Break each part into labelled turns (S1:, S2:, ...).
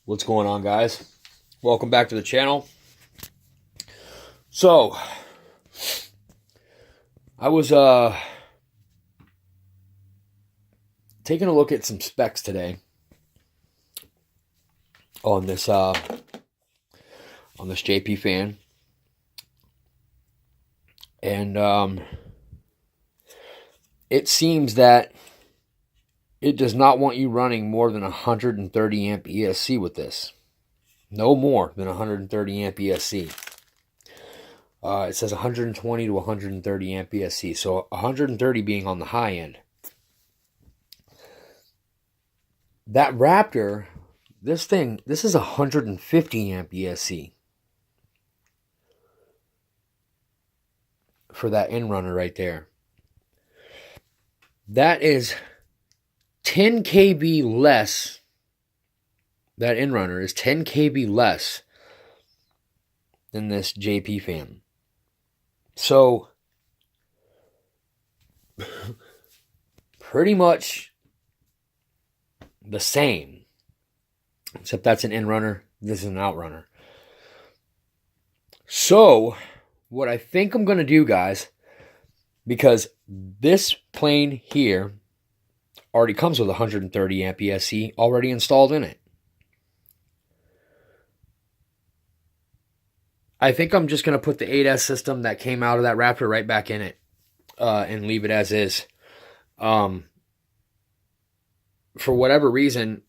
S1: What's going on, guys? Welcome back to the channel. So, I was taking a look at some specs today on this JP fan, and it seems that it does not want you running more than 130 amp ESC with this. No more than 130 amp ESC. It says 120 to 130 amp ESC, so 130 being on the high end. That Raptor, this is 150 amp ESC for that in-runner right there. That is 10 kV less. That in-runner is 10 kV less than this JP fan. So, pretty much the same. Except that's an in-runner, this is an outrunner. So, what I think I'm going to do, guys, because this plane here already comes with 130 amp ESC already installed in it. I think I'm just going to put the 8S system that came out of that Raptor right back in it and leave it as is. For whatever reason,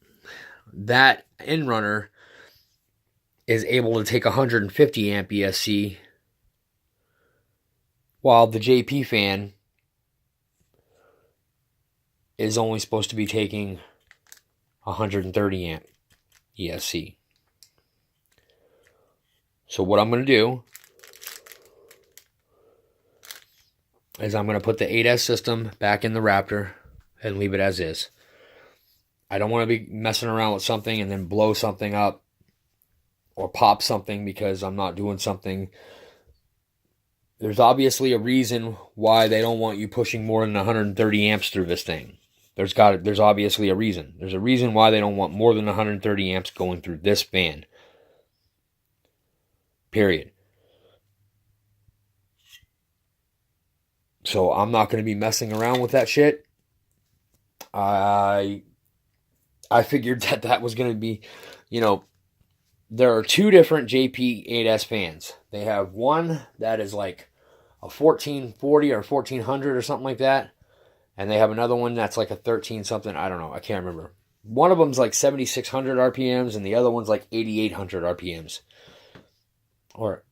S1: that in-runner is able to take 150 amp ESC, while the JP fan is only supposed to be taking 130 amp ESC. So what I'm going to do is I'm going to put the 8S system back in the Raptor and leave it as is. I don't want to be messing around with something and then blow something up or pop something because I'm not doing something. There's obviously a reason why they don't want you pushing more than 130 amps through this thing. There's obviously a reason. There's a reason why they don't want more than 130 amps going through this fan. Period. So I'm not going to be messing around with that shit. I figured that was going to be, there are two different JP 8S fans. They have one that is like a 1440 or 1400 or something like that. And they have another one that's like a 13 something. I don't know. I can't remember. One of them's like 7600 RPMs and the other one's like 8800 RPMs. Or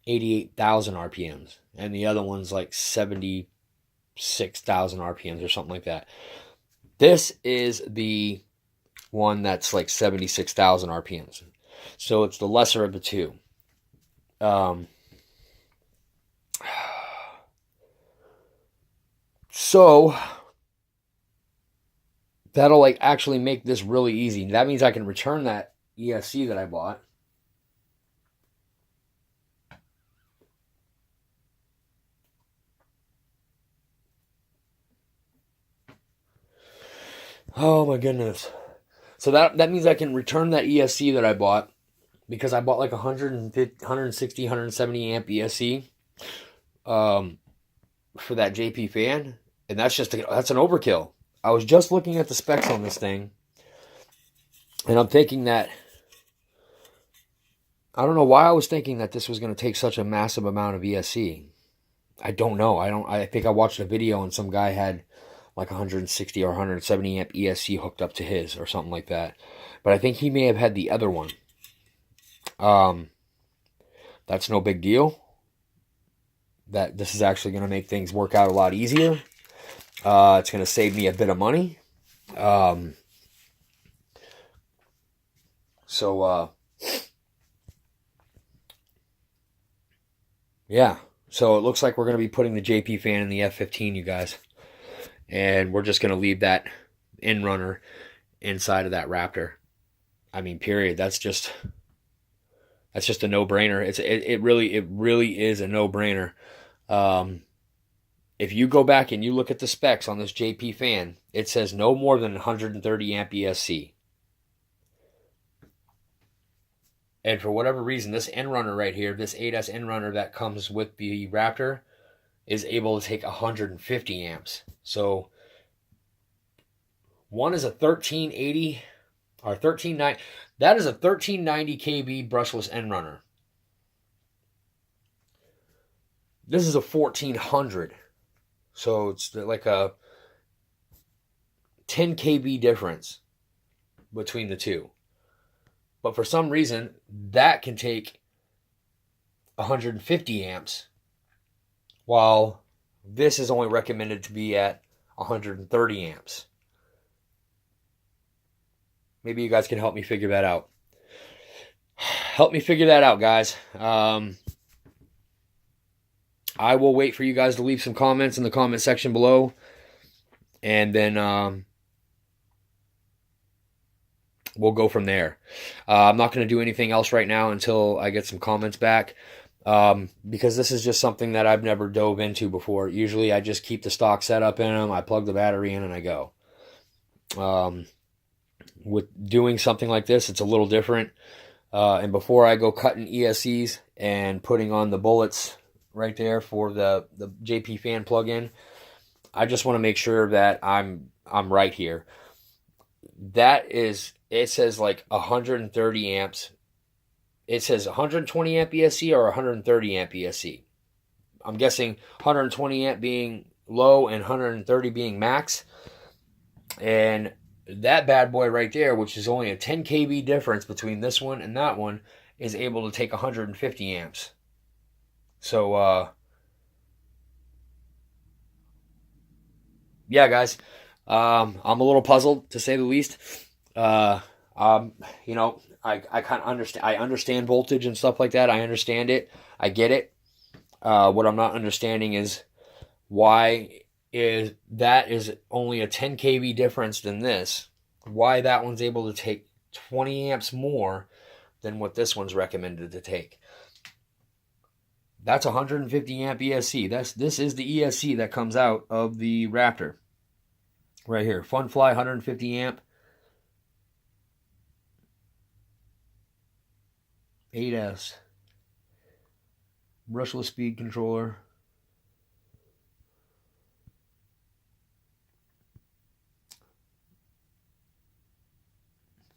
S1: 88,000 RPMs. And the other one's like 76,000 RPMs or something like that. This is the one that's like 76,000 RPMs. So it's the lesser of the two. So that'll like actually make this really easy. That means I can return that ESC that I bought. Oh my goodness. So that means I can return that ESC that I bought, because I bought like 150, 160, 170 amp ESC for that JP fan, and that's an overkill. I was just looking at the specs on this thing, and I'm thinking that, I don't know why I was thinking that this was going to take such a massive amount of ESC. I don't know. I think I watched a video and some guy had like 160 or 170 amp ESC hooked up to his or something like that. But I think he may have had the other one. That's no big deal. That this is actually going to make things work out a lot easier. It's going to save me a bit of money. Yeah. So it looks like we're going to be putting the JP fan in the F15, you guys. And we're just going to leave that in-runner inside of that Raptor. I mean, period. That's just a no-brainer. It really is a no-brainer. If you go back and you look at the specs on this JP fan, it says no more than 130 amp ESC. And for whatever reason, this end runner right here, this 8S end runner that comes with the Raptor, is able to take 150 amps. So one is a 1380 or 1390. That is a 1390 kV brushless end runner. This is a 1400. So it's like a 10 kV difference between the two. But for some reason, that can take 150 amps, while this is only recommended to be at 130 amps. Maybe you guys can help me figure that out. Help me figure that out, guys. I will wait for you guys to leave some comments in the comment section below. And then we'll go from there. I'm not going to do anything else right now until I get some comments back. Because this is just something that I've never dove into before. Usually I just keep the stock setup in them. I plug the battery in and I go. With doing something like this, it's a little different. And before I go cutting ESCs and putting on the bullets right there for the JP fan plug-in, I just want to make sure that I'm right here. That is, it says like 130 amps. It says 120 amp ESC or 130 amp ESC. I'm guessing 120 amp being low and 130 being max. And that bad boy right there, which is only a 10 kV difference between this one and that one, is able to take 150 amps. So, yeah, guys, I'm a little puzzled, to say the least. You know, I kind of understand. I understand voltage and stuff like that. I understand it. I get it. What I'm not understanding is why is that is only a 10 kV difference than this. Why that one's able to take 20 amps more than what this one's recommended to take. That's 150 amp ESC. This is the ESC that comes out of the Raptor. Right here. Funfly 150 amp. 8S. Brushless speed controller.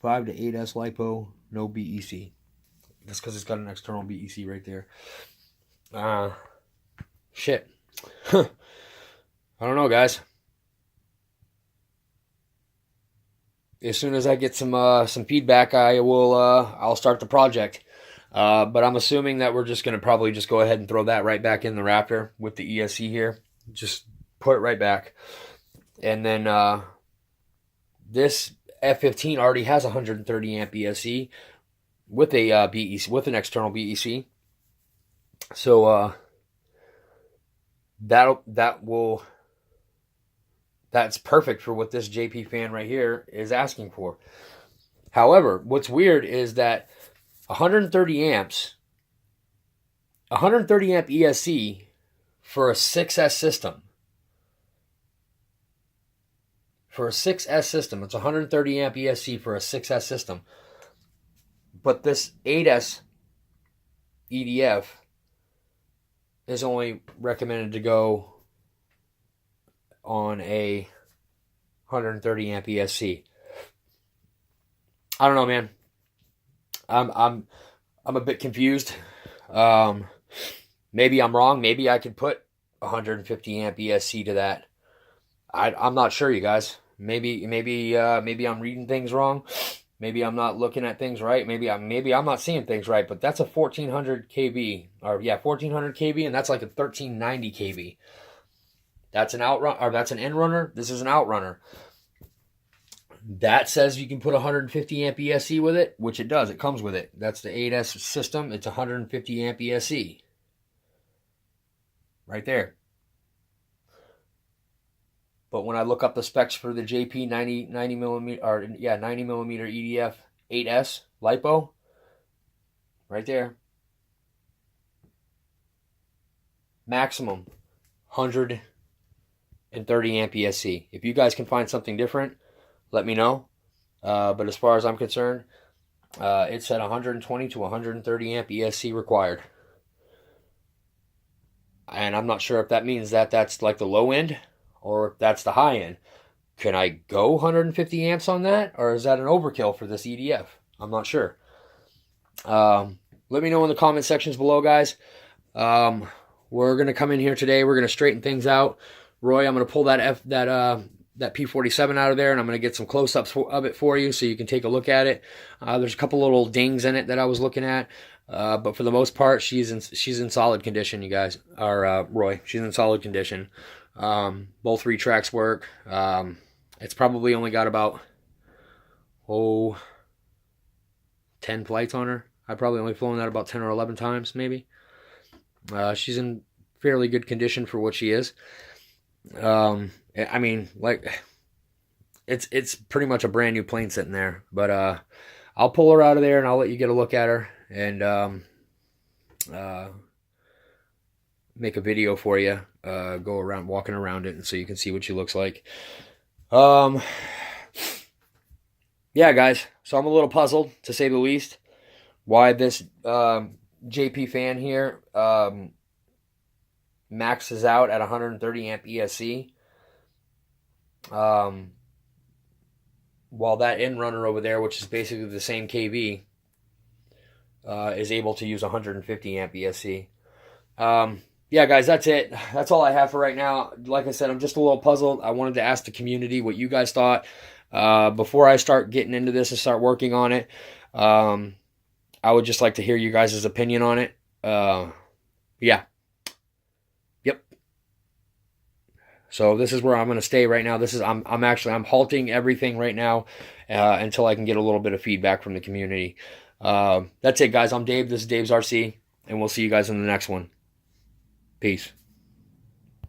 S1: Five to 8S LiPo, no BEC. That's because it's got an external BEC right there. Shit. I don't know, guys. As soon as I get some feedback, I'll start the project. But I'm assuming that we're just gonna probably just go ahead and throw that right back in the Raptor with the ESC here. Just put it right back, and then this F15 already has 130 amp ESC with a BEC, with an external BEC. So that's perfect for what this JP fan right here is asking for. However, what's weird is that 130 amp ESC for a 6S system. For a 6S system, it's 130 amp ESC for a 6S system. But this 8S EDF is only recommended to go on a 130 amp ESC. I don't know, man. I'm a bit confused. Maybe I'm wrong. Maybe I could put 150 amp ESC to that. I'm not sure, you guys. Maybe I'm reading things wrong. Maybe I'm not looking at things right. Maybe I'm not seeing things right. But that's a 1400 kV, or yeah, 1400 kV, and that's like a 1390 kV. That's an outrun, or that's an end runner. This is an outrunner. That says you can put 150 amp ESC with it, which it does. It comes with it. That's the 8S system. It's 150 amp ESC. Right there. But when I look up the specs for the JP 90 millimeter, or yeah, 90 millimeter EDF 8S LiPo, right there, maximum 130 amp ESC. If you guys can find something different, let me know. But as far as I'm concerned, It said 120 to 130 amp ESC required. And I'm not sure if that means that that's like the low end or if that's the high end. Can I go 150 amps on that, or is that an overkill for this EDF? I'm not sure. Let me know in the comment sections below, guys. We're gonna come in here today. We're gonna straighten things out. Roy, I'm gonna pull that P47 out of there, and I'm gonna get some close-ups of it for you so you can take a look at it. There's a couple little dings in it that I was looking at, but for the most part, she's in solid condition, you guys. Or Roy, she's in solid condition. Both retracts work. It's probably only got about 10 flights on her. I've probably only flown that about 10 or 11 times, maybe. She's in fairly good condition for what she is. I mean, like, it's pretty much a brand new plane sitting there. But I'll pull her out of there and I'll let you get a look at her and make a video for you. Go around walking around it, and so you can see what she looks like. Yeah, guys. So I'm a little puzzled, to say the least, why this JP fan here maxes out at 130 amp ESC, while that in runner over there, which is basically the same KV, is able to use 150 amp ESC. Yeah, guys, that's it. That's all I have for right now. Like I said, I'm just a little puzzled. I wanted to ask the community what you guys thought before I start getting into this and start working on it. I would just like to hear you guys' opinion on it. Yeah. Yep. So this is where I'm going to stay right now. I'm halting everything right now until I can get a little bit of feedback from the community. That's it, guys. I'm Dave. This is Dave's RC, and we'll see you guys in the next one. Peace.